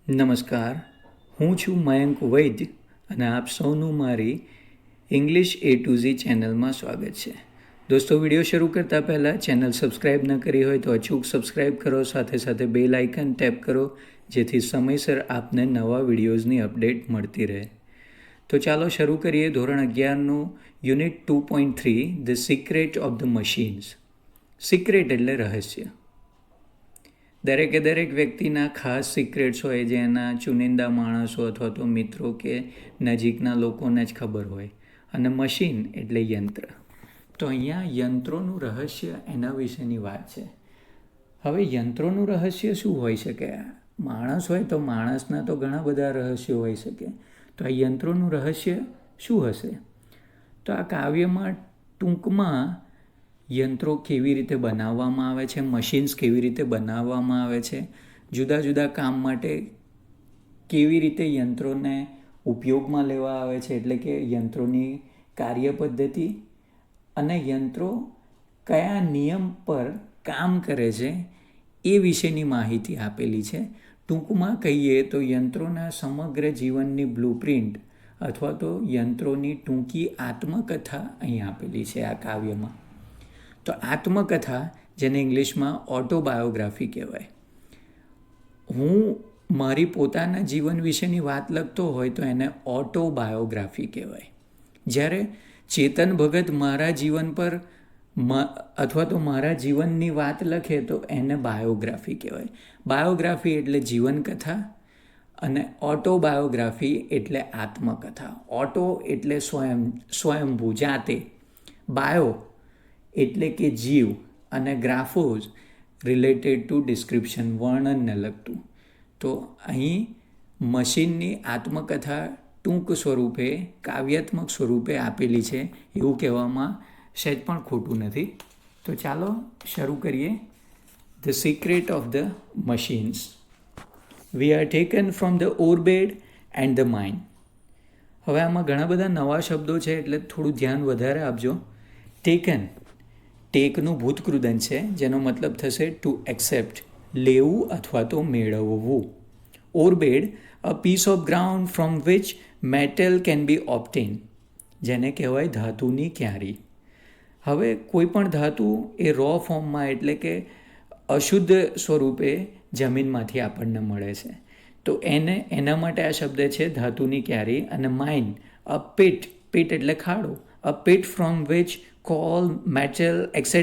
નમસ્કાર, હું છું મયંક વૈદ્ય અને આપ સૌનું મારી ઇંગ્લિશ A to Z ચેનલમાં સ્વાગત છે. દોસ્તો, વિડીયો શરૂ કરતાં પહેલાં ચેનલ સબસ્ક્રાઈબ ન કરી હોય તો અચૂક સબસ્ક્રાઈબ કરો, સાથે સાથે બેલ આઇકન ટેપ કરો જેથી સમયસર આપને નવા વિડીયોઝની અપડેટ મળતી રહે. તો ચાલો શરૂ કરીએ ધોરણ 11નું unit 2.3 the secret of the machines. Secret એટલે રહસ્ય. દરેક વ્યક્તિના ખાસ સિક્રેટ્સ હોય જે એના ચુનિંદા માણસો અથવા તો મિત્રો કે નજીકના લોકોને જ ખબર હોય. અને મશીન એટલે યંત્ર. તો અહીંયા યંત્રોનું રહસ્ય એના વિશેની વાત છે. હવે યંત્રોનું રહસ્ય શું હોઈ શકે? માણસ હોય તો માણસના તો ઘણા બધા રહસ્યો હોઈ શકે. તો આ યંત્રોનું રહસ્ય શું હશે? તો આ કાવ્યમાં ટૂંકમાં યંત્રો કેવી રીતે બનાવવામાં આવે છે, મશીન્સ કેવી રીતે બનાવવામાં આવે છે, જુદા જુદા કામ માટે કેવી રીતે યંત્રોને ઉપયોગમાં લેવા આવે છે, એટલે કે યંત્રોની કાર્ય પદ્ધતિ અને યંત્રો કયા નિયમ પર કામ કરે છે એ વિશેની માહિતી આપેલી છે. ટૂંકમાં કહીએ તો યંત્રોના સમગ્ર જીવનની બ્લુપ્રિન્ટ અથવા તો યંત્રોની ટૂંકી આત્મકથા અહીં આપેલી છે આ કાવ્યમાં. તો આત્મકથા, જેને ઇંગ્લિશમાં ઓટોબાયોગ્રાફી કહેવાય. હું મારી પોતાના જીવન વિશેની વાત લખતો હોય તો એને ઓટોબાયોગ્રાફી કહેવાય. જ્યારે ચેતન ભગત મારા જીવન પર અથવા તો મારા જીવનની વાત લખે તો એને બાયોગ્રાફી કહેવાય. બાયોગ્રાફી એટલે જીવનકથા અને ઓટોબાયોગ્રાફી એટલે આત્મકથા. ઓટો એટલે સ્વયંભૂ, જાતે. બાયો એટલે કે જીવ અને ગ્રાફોઝ રિલેટેડ ટુ ડિસ્ક્રિપ્શન, વર્ણનને લગતું. તો અહીં મશીનની આત્મકથા ટૂંક સ્વરૂપે, કાવ્યાત્મક સ્વરૂપે આપેલી છે એવું કહેવામાં સહેજ પણ ખોટું નથી. તો ચાલો શરૂ કરીએ. The secret of the machines. We are taken from the orebed and the mind. હવે આમાં ઘણા બધા નવા શબ્દો છે એટલે થોડું ધ્યાન વધારે આપજો. ટેકન, ટેકનું ભૂતકૃદન છે જેનો મતલબ થશે ટુ એક્સેપ્ટ, લેવું અથવા તો મેળવવું. Orebed, a piece of ground from which metal can be obtain, જેને કહેવાય ધાતુની ક્યારી. હવે કોઈ પણ ધાતુ એ રો ફોર્મમાં એટલે કે અશુદ્ધ સ્વરૂપે જમીનમાંથી આપણને મળે છે. તો એના માટે આ શબ્દ છે ધાતુની ક્યારી. અને માઇન, અ પિટ, પિટ એટલે ખાડો, a pit from which coal, metal, etc.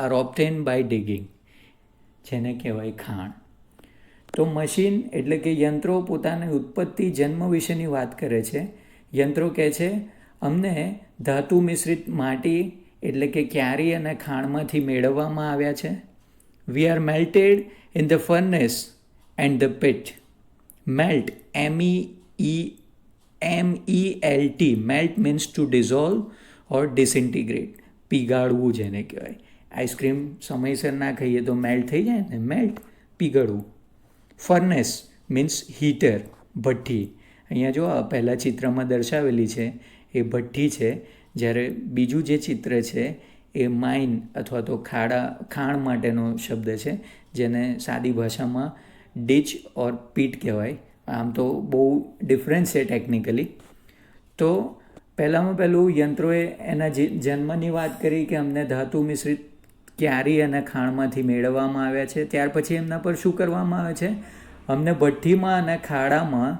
are obtained by digging, જેને કહેવાય ખાણ. તો મશીન એટલે કે યંત્રો પોતાની ઉત્પત્તિ, જન્મ વિશેની વાત કરે છે. યંત્રો કહે છે અમને ધાતુ મિશ્રિત માટી એટલે કે ક્યારી અને ખાણમાંથી મેળવવામાં આવ્યા છે. We are melted in the furnace and the pit. Melt, MELT, melt means to dissolve or disintegrate, પીગાળવું જેને કહેવાય. આઈસ્ક્રીમ સમયસર ના ખાઈએ તો મેલ્ટ થઈ જાય ને, મેલ્ટ, પીગળવું. ફર્નેસ મીન્સ હીટર, ભઠ્ઠી. અહીંયા જો પહેલાં ચિત્રમાં દર્શાવેલી છે એ ભઠ્ઠી છે, જ્યારે બીજું જે ચિત્ર છે એ માઇન અથવા તો ખાણ માટેનો શબ્દ છે, જેને સાદી ભાષામાં ડીચ ઓર પીટ કહેવાય. આમ તો બહુ ડિફરન્સ છે ટેકનિકલી. તો પહેલું યંત્રોએ એના જન્મની વાત કરી કે અમને ધાતુ મિશ્રિત ક્યારી અને ખાણમાંથી મેળવવામાં આવ્યા છે. ત્યાર પછી એમના પર શું કરવામાં આવે છે? અમને ભઠ્ઠીમાં અને ખાડામાં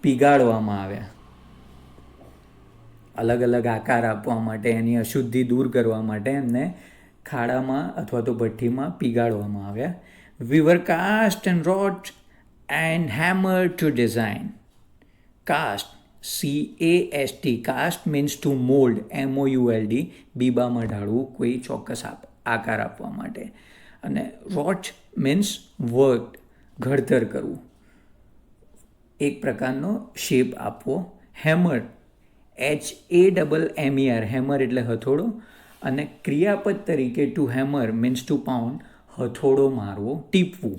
પીગાળવામાં આવ્યા. અલગ અલગ આકાર આપવા માટે, એની અશુદ્ધિ દૂર કરવા માટે એમને ખાડામાં અથવા તો ભઠ્ઠીમાં પીગાળવામાં આવ્યા. We were cast and wrought and hammer to design. Cast, CAST, cast means to mould, MOULD, બીબામાં ઢાળવું, કોઈ ચોક્કસ આકાર આપવા માટે. અને રોટ મીન્સ વર્ક, ઘડતર કરવું, એક પ્રકારનો શેપ આપવો. હેમર, HAMMER, હેમર એટલે હથોડો. અને ક્રિયાપદ તરીકે to hammer means to pound, હથોડો મારવો, ટીપવું.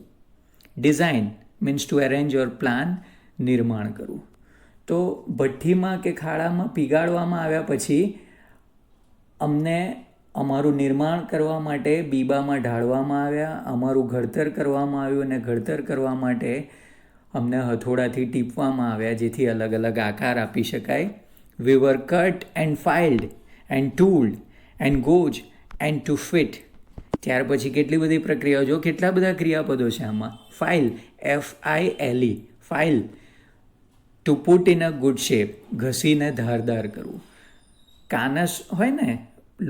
Design means to arrange or plan, નિર્માણ કરવું. તો ભઠ્ઠીમાં કે ખાડામાં પીગાળવામાં આવ્યા પછી અમને અમારું નિર્માણ કરવા માટે બીબામાં ઢાળવામાં આવ્યા, અમારું ઘડતર કરવામાં આવ્યું અને ઘડતર કરવા માટે અમને હથોડાથી ટીપવામાં આવ્યા જેથી અલગ અલગ આકાર આપી શકાય. We were cut and filed and tooled and gouge and to fit. ત્યાર પછી કેટલી બધી પ્રક્રિયાઓ, જો કેટલા બધા ક્રિયાપદો છે આમાં. File, FILE, file. Two put in a good shape, ઘસીને ધારદાર કરવું. કાનસ હોય ને,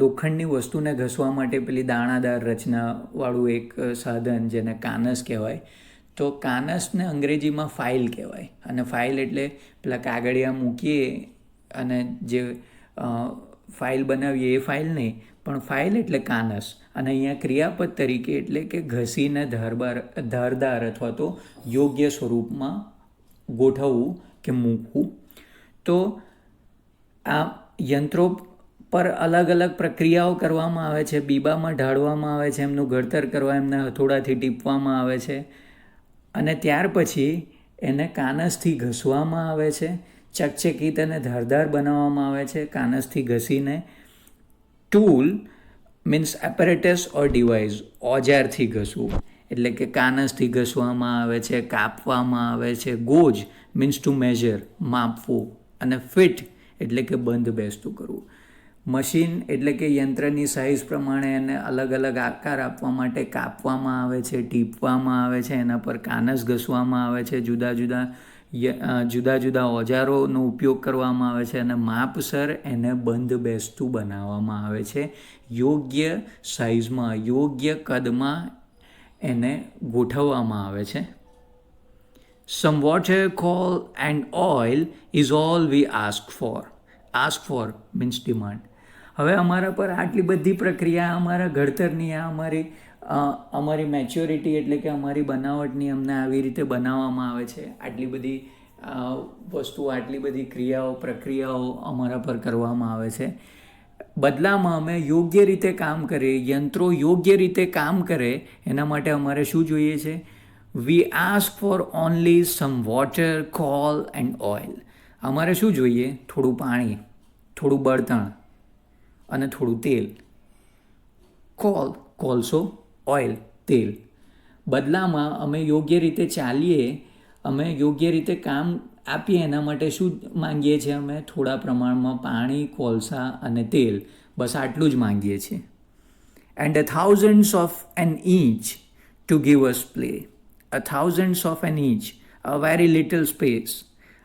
લોખંડની વસ્તુને ઘસવા માટે પેલી દાણાદાર રચનાવાળું એક સાધન જેને કાનસ કહેવાય. તો કાનસને અંગ્રેજીમાં ફાઇલ કહેવાય. અને ફાઇલ એટલે પેલા કાગળિયા મૂકીએ અને જે ફાઇલ બનાવીએ એ ફાઇલ નહીં, પણ ફાઇલ એટલે કાનસ. અને અહીંયા ક્રિયાપદ તરીકે એટલે કે ઘસીને ધારદાર અથવા તો યોગ્ય સ્વરૂપમાં ગોઠવવું કે મૂકવું. તો આ યંત્રો પર અલગ અલગ પ્રક્રિયાઓ કરવામાં આવે છે. બીબામાં ઢાળવામાં આવે છે, એમનું ઘડતર કરવા એમને હથોડાથી ટીપવામાં આવે છે અને ત્યાર પછી એને કાનસથી ઘસવામાં આવે છે. ચકચકિત અને ધારદાર બનાવવામાં આવે છે કાનસથી ઘસીને. ટૂલ મીન્સ એપરેટસ ઓર ડિવાઇસ, ઓજારથી ઘસવું એટલે કે કાનસથી ઘસવામાં આવે છે, કાપવામાં આવે છે. ગોજ મીન્સ ટુ મેઝર, માપવું. અને ફિટ એટલે કે બંધ બેસતું કરવું. મશીન એટલે કે યંત્રની સાઇઝ પ્રમાણે એને અલગ અલગ આકાર આપવા માટે કાપવામાં આવે છે, ટીપવામાં આવે છે, એના પર કાનસ ઘસવામાં આવે છે, જુદા જુદા ઓજારોનો ઉપયોગ કરવામાં આવે છે અને માપસર એને બંધ બેસતું બનાવવામાં આવે છે. યોગ્ય સાઇઝમાં, યોગ્ય કદમાં એને ગોઠવવામાં આવે છે. Some water, coal and oil is all we ask for. Ask for means demand. હવે અમારા પર આટલી બધી પ્રક્રિયા અમારા ઘડતરની, અમારી મેચ્યોરિટી એટલે કે અમારી બનાવટની અમને આવી રીતે બનાવવામાં આવે છે. આટલી બધી વસ્તુઓ, આટલી બધી ક્રિયાઓ, પ્રક્રિયાઓ અમારા પર કરવામાં આવે છે. બદલામાં અમે યોગ્ય રીતે કામ કરીએ, યંત્રો યોગ્ય રીતે કામ કરે એના માટે અમારે શું જોઈએ છે? We ask for only some water, coal and oil. અમારે શું જોઈએ? થોડું પાણી, થોડું બળતણ અને થોડું તેલ. કોલસો, ઓઇલ, તેલ. બદલામાં અમે યોગ્ય રીતે ચાલીએ, અમે યોગ્ય રીતે કામ આપીએ એના માટે શું માંગીએ છીએ? અમે થોડા પ્રમાણમાં પાણી, કોલસા અને તેલ, બસ આટલું જ માંગીએ છીએ. And a thousands of an inch to give us play. A thousands of an inch, a very little space.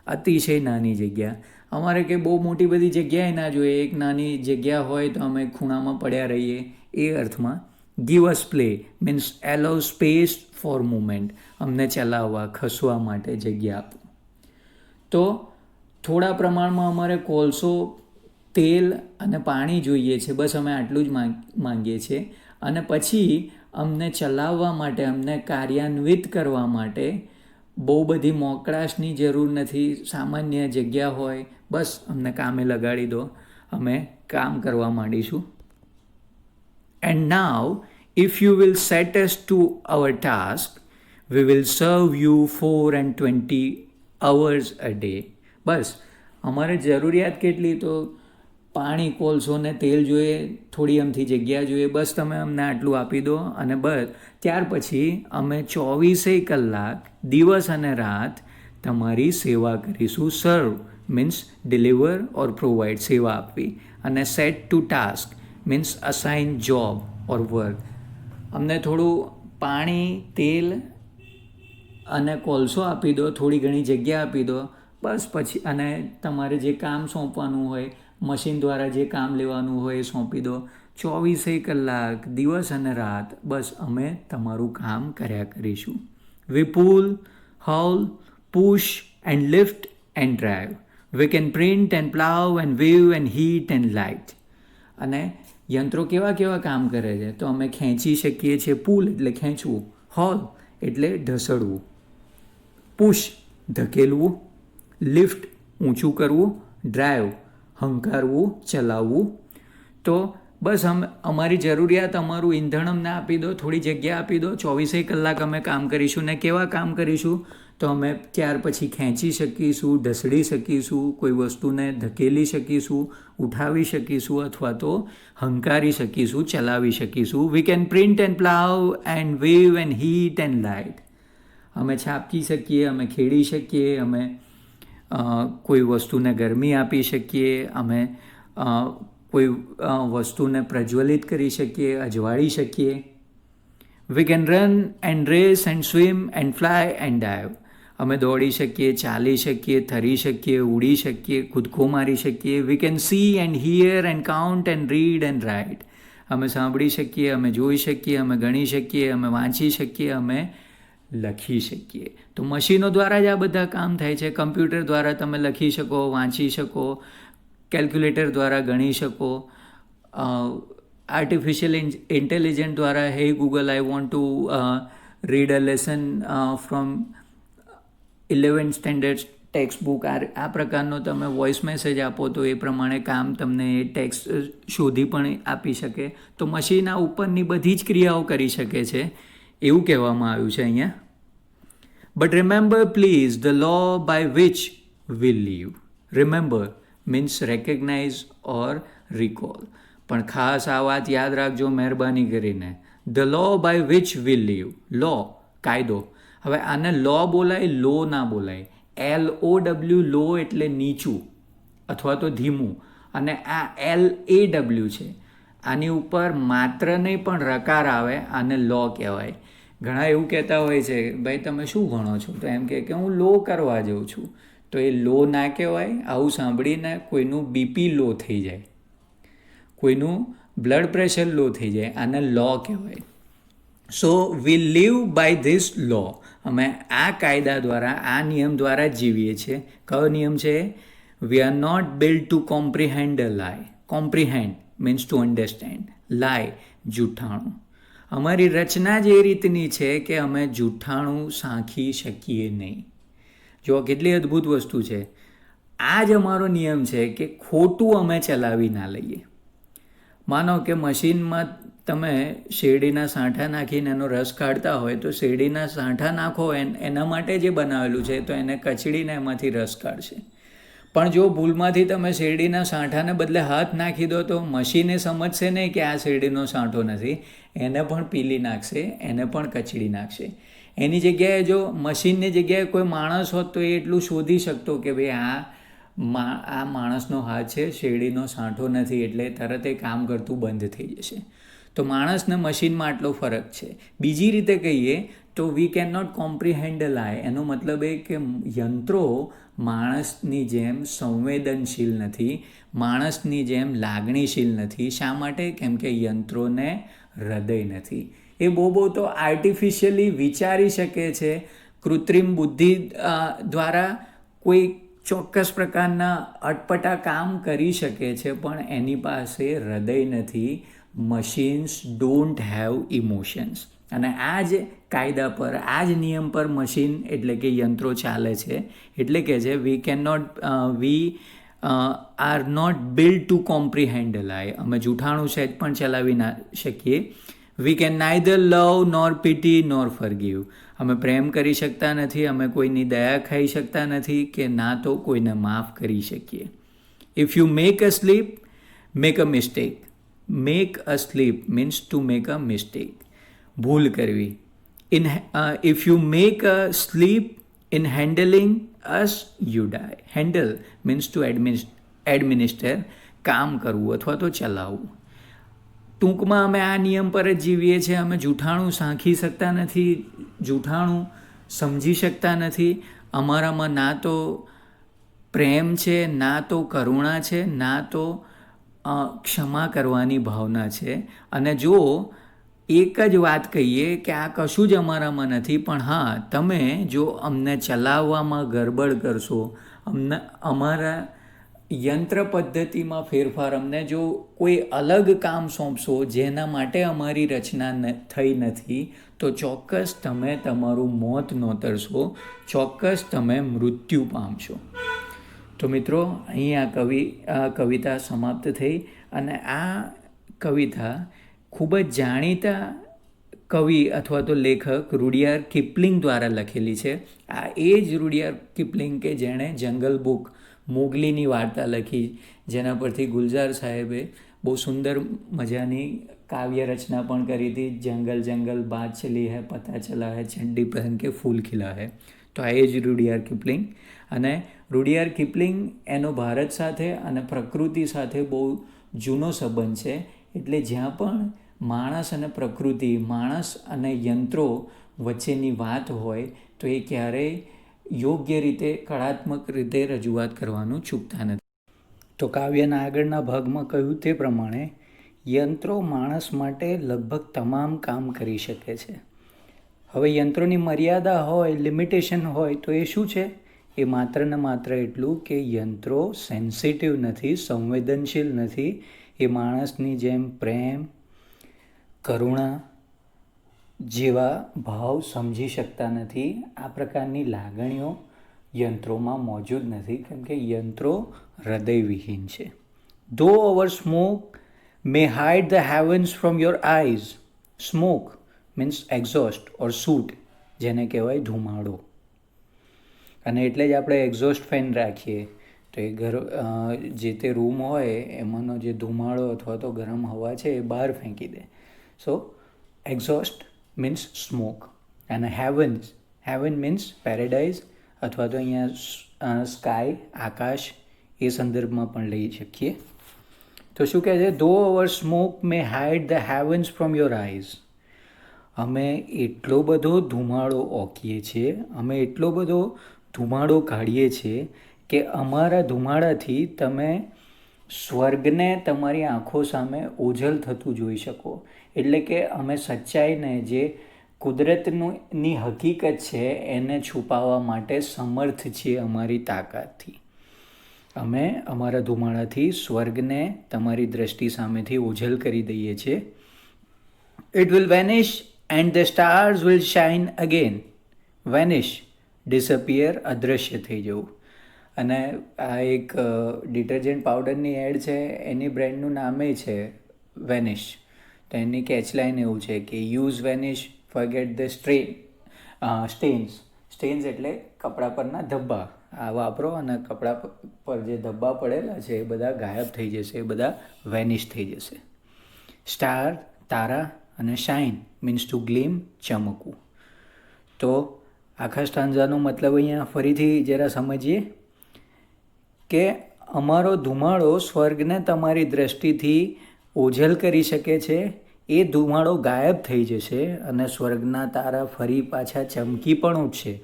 અતિશય નાની જગ્યા. અમારે કે બહુ મોટી બધી જગ્યાએ ના જોઈએ, એક નાની જગ્યા હોય તો અમે ખૂણામાં પડ્યા રહીએ, એ અર્થમાં. ગીવ અસ પ્લે મીન્સ એલો સ્પેસ ફોર મુવમેન્ટ, અમને ચલાવવા, ખસવા માટે જગ્યા આપો. તો થોડા પ્રમાણમાં અમારે કોલસો, તેલ અને પાણી જોઈએ છે, બસ અમે આટલું જ માંગીએ છીએ. અને પછી અમને ચલાવવા માટે, અમને કાર્યાન્વિત કરવા માટે બહુ બધી મોકળાશની જરૂર નથી. સામાન્ય જગ્યા હોય, બસ અમને કામે લગાડી દો, અમે કામ કરવા માંડીશું. And now if you will set us to our task, we will serve you 24 hours a day. બસ અમારે જરૂરિયાત કેટલી? તો પાણી, કોલસો ને તેલ જોઈએ, થોડી અમથી જગ્યા જોઈએ, બસ તમે અમને આટલું આપી દો અને બસ ત્યાર પછી અમે 24 કલાક દિવસ અને રાત તમારી સેવા કરીશું. સર્વ મીન્સ ડિલિવર ઓર પ્રોવાઈડ, સેવા આપવી. અને set to task means assign job or work. અમને થોડું પાણી, તેલ અને કોલસો આપી દો, થોડી ઘણી જગ્યા આપી દો, બસ પછી અને તમારે જે કામ સોંપવાનું હોય, મશીન દ્વારા જે કામ લેવાનું હોય એ સોંપી દો. 24 કલાક દિવસ અને રાત બસ અમે તમારું કામ કર્યા કરીશું. We pull, haul, push and lift and drive. We can print and plow and weave and heat and light. અને યંત્રો કેવા કેવા કામ કરે છે? તો અમે ખેંચી શકીએ છીએ. પુલ એટલે ખેંચવું, હોલ એટલે ઢસડવું, પુશ ધકેલવું, લિફ્ટ ઊંચું કરવું, ડ્રાઈવ હંકારવું, ચલાવવું. તો બસ અમારી જરૂરિયાત, અમારું ઈંધણ અમને આપી દો, થોડી જગ્યા આપી દો, 24 કલાક અમે કામ કરીશું. ને કેવા કામ કરીશું? તો અમે ત્યાર પછી ખેંચી શકીશું, ઢસડી શકીશું, કોઈ વસ્તુને ધકેલી શકીશું, ઉઠાવી શકીશું અથવા તો હંકારી શકીશું, ચલાવી શકીશું. We can print and plough and wave and heat and light. અમે છાપી શકીએ, અમે ખેડી શકીએ, અમે કોઈ વસ્તુને ગરમી આપી શકીએ, અમે કોઈ વસ્તુને પ્રજ્વલિત કરી શકીએ, અજવાળી શકીએ. We can run and race and swim and fly and dive. અમે દોડી શકીએ, ચાલી શકીએ, તરી શકીએ, ઉડી શકીએ, કૂદકો મારી શકીએ. We can see and here and count and read and write. અમે સાંભળી શકીએ, અમે જોઈ શકીએ, અમે ગણી શકીએ, અમે વાંચી શકીએ, અમે લખી શકીએ. તો મશીનો દ્વારા જ આ બધા કામ થાય છે. કમ્પ્યુટર દ્વારા તમે લખી શકો, વાંચી શકો, કેલ્ક્યુલેટર દ્વારા ગણી શકો, આર્ટિફિશિયલ ઇન્ટેલિજન્સ દ્વારા હે Google I want to read a lesson from 11th standard text book. આ પ્રકારનો તમે વોઇસ મેસેજ આપો તો એ પ્રમાણે કામ તમને એ ટેક્સ્ટ શોધી પણ આપી શકે. તો મશીન આ ઉપરની બધી જ ક્રિયાઓ કરી શકે છે એવું કહેવામાં આવ્યું છે અહીંયા. But remember please the law by which we live. Remember means recognise or recall. પણ ખાસ આ વાત યાદ રાખજો મહેરબાની કરીને. The law by which we live. Law, કાયદો. હવે આને લો બોલાય, લો ના બોલાય. LOW લો એટલે નીચું અથવા તો ધીમું, અને આ LAW છે. આની ઉપર માત્ર નહીં પણ રકાર આવે, આને લો કહેવાય. ઘણા એવું કહેતા હોય છે, ભાઈ તમે શું ભણો છો? તો એમ કે હું લો કરવા જાઉં છું. તો એ લો ના કહેવાય. આવું સાંભળીને કોઈનું BP લો થઈ જાય, કોઈનું બ્લડ પ્રેશર લો થઈ જાય. આને લો કહેવાય. સો વી લીવ બાય ધીસ લો. અમે આ કાયદા દ્વારા, આ નિયમ દ્વારા જ જીવીએ છીએ. કયો નિયમ છે? We are not built to comprehend a lie. Comprehend means to understand. Lie, જૂઠાણું. અમારી રચના જ એ રીતની છે કે અમે જૂઠાણું સાંખી શકીએ નહીં. જો કેટલી અદ્ભુત વસ્તુ છે. આ જ અમારો નિયમ છે કે ખોટું અમે ચલાવી ના લઈએ. માનો કે મશીનમાં તમે શેરડીના સાંઠા નાખીને એનો રસ કાઢતા હોય તો શેરડીના સાંઠા નાખો એના માટે જે બનાવેલું છે તો એને કચડીને એમાંથી રસ કાઢશે. પણ જો ભૂલમાંથી તમે શેરડીના સાંઠાને બદલે હાથ નાખી દો તો મશીને સમજશે નહીં કે આ શેરડીનો સાંઠો નથી. એને પણ પીલી નાખશે, એને પણ કચડી નાખશે. એની જગ્યાએ જો મશીનની જગ્યાએ કોઈ માણસ હોત તો એ એટલું શોધી શકતો કે ભાઈ આ માણસનો હાથ છે, શેરડીનો સાંઠો નથી, એટલે તરત એ કામ કરતું બંધ થઈ જશે. તો માણસ ને મશીનમાં આટલો ફરક છે. બીજી રીતે કહીએ તો we can not comprehend a લાય. એનો મતલબ એ કે યંત્રો માણસની જેમ સંવેદનશીલ નથી, માણસની જેમ લાગણીશીલ નથી. શા માટે? કેમ કે યંત્રોને હૃદય નથી. એ બહુ તો આર્ટિફિશિયલી વિચારી શકે છે, કૃત્રિમ બુદ્ધિ દ્વારા કોઈ ચોક્કસ પ્રકારના અટપટા કામ કરી શકે છે, પણ એની પાસે હૃદય નથી. Machines don't have emotions. અને આ જ કાયદા પર, આ જ નિયમ પર મશીન એટલે કે યંત્રો ચાલે છે. એટલે કે છે we are not built to comprehend a lie. અમે જૂઠાણું સહેજ પણ ચલાવી ના શકીએ. We can neither love nor pity nor forgive. અમે પ્રેમ કરી શકતા નથી, અમે કોઈની દયા ખાઈ શકતા નથી, કે ના તો કોઈને માફ કરી શકીએ. If you make a slip, make a mistake. Make a slip means to make a mistake. ભૂલ કરવી. If you make a slip in handling us, you die. Handle means to administer, કામ કરવું અથવા તો ચલાવવું. ટૂંકમાં અમે આ નિયમ પર જ જીવીએ છીએ. અમે જૂઠાણું સાંખી શકતા નથી, જૂઠાણું સમજી શકતા નથી. અમારામાં ના તો પ્રેમ છે, ના તો કરુણા છે, ના તો ક્ષમા કરવાની ભાવના છે. અને જો એક જ વાત કહીએ કે આ કશું જ અમારામાં નથી, પણ હા તમે જો અમને ચલાવવામાં ગરબડ કરશો, અમારા યંત્ર પદ્ધતિમાં ફેરફાર, અમને જો કોઈ અલગ કામ સોંપશો જેના માટે અમારી રચના થઈ નથી, તો ચોક્કસ તમે તમારું મોત નોતરશો, ચોક્કસ તમે મૃત્યુ પામશો. તો મિત્રો, અહીં આ કવિતા સમાપ્ત થઈ. અને આ કવિતા ખૂબ જ જાણીતા કવિ અથવા તો લેખક રૂડિયાર્ડ કિપલિંગ દ્વારા લખેલી છે. આ એ જ રૂડિયાર્ડ કિપલિંગ કે જેણે જંગલ બુક, મોગલીની વાર્તા લખી, જેના પરથી ગુલઝાર સાહેબે બહુ સુંદર મજાની काव्य रचना પણ કરી હતી, જંગલ જંગલ બાત ચલી હૈ, પતા ચલા હૈ, ચંડી પહેન કે ફૂલ ખીલા હૈ. તો આ એ જ રૂડિયાર્ડ કિપલિંગ. અને રૂડિયાર્ડ કિપલિંગ એનો ભારત સાથે અને પ્રકૃતિ સાથે બહુ જૂનો સંબંધ છે. એટલે જ્યાં પણ માણસ અને પ્રકૃતિ, માણસ અને યંત્રો વચ્ચેની વાત હોય તો એ ક્યારેય યોગ્ય રીતે, કળાત્મક રીતે રજૂઆત કરવાનું ચૂકતા નથી. તો કાવ્યના આગળના ભાગમાં કહ્યું તે પ્રમાણે યંત્રો માણસ માટે લગભગ તમામ કામ કરી શકે છે. હવે યંત્રોની મર્યાદા હોય, લિમિટેશન હોય તો એ શું છે? એ માત્ર ને માત્ર એટલું કે યંત્રો સેન્સિટિવ નથી, સંવેદનશીલ નથી. એ માણસની જેમ પ્રેમ, કરુણા જેવા ભાવ સમજી શકતા નથી. આ પ્રકારની લાગણીઓ યંત્રોમાં મોજૂદ નથી, કેમ કે યંત્રો હૃદયવિહીન છે. Though our smoke may hide the heavens from your eyes, smoke means exhaust or soot, જેને કહેવાય ધુમાડો. અને એટલે જ આપણે એક્ઝોસ્ટ ફેન રાખીએ તો એ જે તે રૂમ હોય એમાંનો જે ધુમાડો અથવા તો ગરમ હવા છે એ બહાર ફેંકી દે. સો એક્ઝોસ્ટ મીન્સ સ્મોક. અને હેવન મીન્સ પેરેડાઇઝ, અથવા તો અહીંયા સ્કાય, આકાશ, એ સંદર્ભમાં પણ લઈ શકીએ. તો શું કહે છે? Though our smoke may hide the heavens from your eyes. અમે એટલો બધો ધુમાડો ઓકીએ છીએ, અમે એટલો બધો ધુમાડો કાઢીએ છીએ કે અમારા ધુમાડાથી તમે સ્વર્ગને તમારી આંખો સામે ઓઝલ થતું જોઈ શકો. એટલે કે અમે સચ્ચાઈને, જે કુદરતની હકીકત છે એને છુપાવવા માટે સમર્થ છીએ અમારી તાકાતથી. અમે અમારા ધુમાડાથી સ્વર્ગને તમારી દ્રષ્ટિ સામેથી ઓઝલ કરી દઈએ છીએ. It will vanish and the stars will shine again. Vanish, disappear, અદૃશ્ય થઈ જવું. અને આ એક ડિટર્જન્ટ પાવડરની એડ છે, એની બ્રેન્ડનું નામે છે વેનિશ. તો એની કેચલાઇન એવું છે કે use vanish, forget the tense. Tense એટલે કપડા પરના ધબ્બા. આ વાપરો અને કપડા પર જે ધબ્બા પડેલા છે એ બધા ગાયબ થઈ જશે, એ બધા વેનિશ થઈ જશે. સ્ટાર, તારા, અને શાઇન મીન્સ ટુ ગ્લીમ, ચમકવું. તો આખા સ્ટાન્ઝાનો મતલબ અહીંયા ફરીથી જરા સમજીએ કે અમારો ધુમાડો સ્વર્ગને તમારી દ્રષ્ટિથી ઓઝલ કરી શકે છે. એ ધુમાડો ગાયબ થઈ જશે અને સ્વર્ગના તારા ફરી પાછા ચમકી પણ ઉઠશે.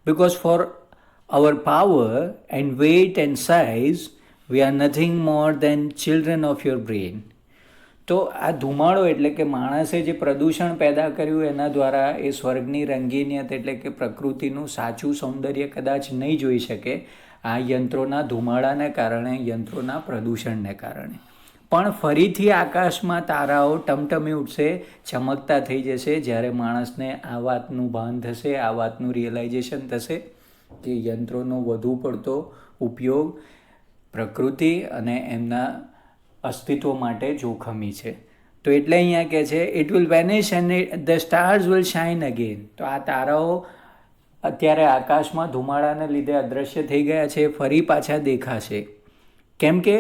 Because for our power and weight and size, we are nothing more than children of your brain. તો આ ધુમાડો એટલે કે માણસે જે પ્રદૂષણ પેદા કર્યું એના દ્વારા એ સ્વર્ગની રંગીનિયત એટલે કે પ્રકૃતિનું સાચું સૌંદર્ય કદાચ નહીં જોઈ શકે, આ યંત્રોના ધુમાડાને કારણે, યંત્રોના પ્રદૂષણને કારણે. પણ ફરીથી આકાશમાં તારાઓ ટમટમી ઉઠશે, ચમકતા થઈ જશે જ્યારે માણસને આ વાતનું ભાન થશે, આ વાતનું રિયલાઇઝેશન થશે કે યંત્રોનો વધુ પડતો ઉપયોગ પ્રકૃતિ અને એમના અસ્તિત્વ માટે જોખમી છે. તો એટલે અહીંયા કહે છે it will vanish and the stars will shine again. તો આ તારાઓ અત્યારે આકાશમાં ધુમાડાને લીધે અદૃશ્ય થઈ ગયા છે, ફરી પાછા દેખાશે. કેમ કે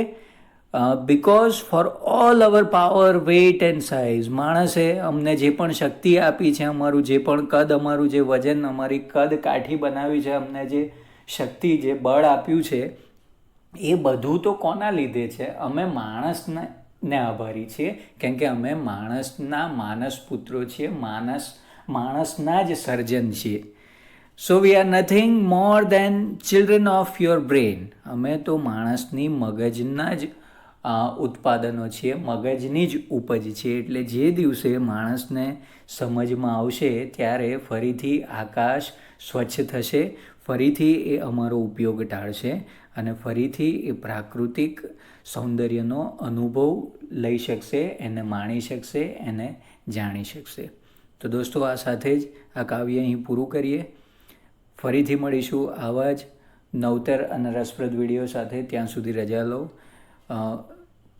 because for all our power, weight and size, માણસે અમને જે પણ શક્તિ આપી છે, અમારું જે પણ કદ, અમારું જે વજન, અમારી કદ કાઠી બનાવી છે, અમને જે શક્તિ, જે બળ આપ્યું છે, એ બધું તો કોના લીધે છે? અમે માણસને આભારી છીએ, કેમ કે અમે માણસના માનસ પુત્રો છીએ, માણસના જ સર્જન છીએ. So we are nothing more than children of your brain. અમે તો માણસની મગજના જ ઉત્પાદનો છીએ, મગજની જ ઉપજ છે. એટલે જે દિવસે માણસને સમજમાં આવશે ત્યારે ફરીથી આકાશ સ્વચ્છ થશે, ફરીથી એ અમારો ઉપયોગ ટાળશે અને ફરીથી એ પ્રાકૃતિક સૌંદર્યનો અનુભવ લઈ શકશે, એને માણી શકશે, એને જાણી શકશે. તો દોસ્તો, આ સાથે જ આ કાવ્ય અહીં પૂરું કરીએ. ફરીથી મળીશું આવા જ નવતર અને રસપ્રદ વિડીયો સાથે. ત્યાં સુધી રજા લો.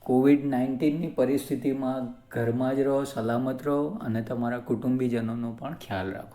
COVID-19ની પરિસ્થિતિમાં ઘરમાં જ રહો, સલામત રહો અને તમારા કુટુંબીજનોનો પણ ખ્યાલ રાખો.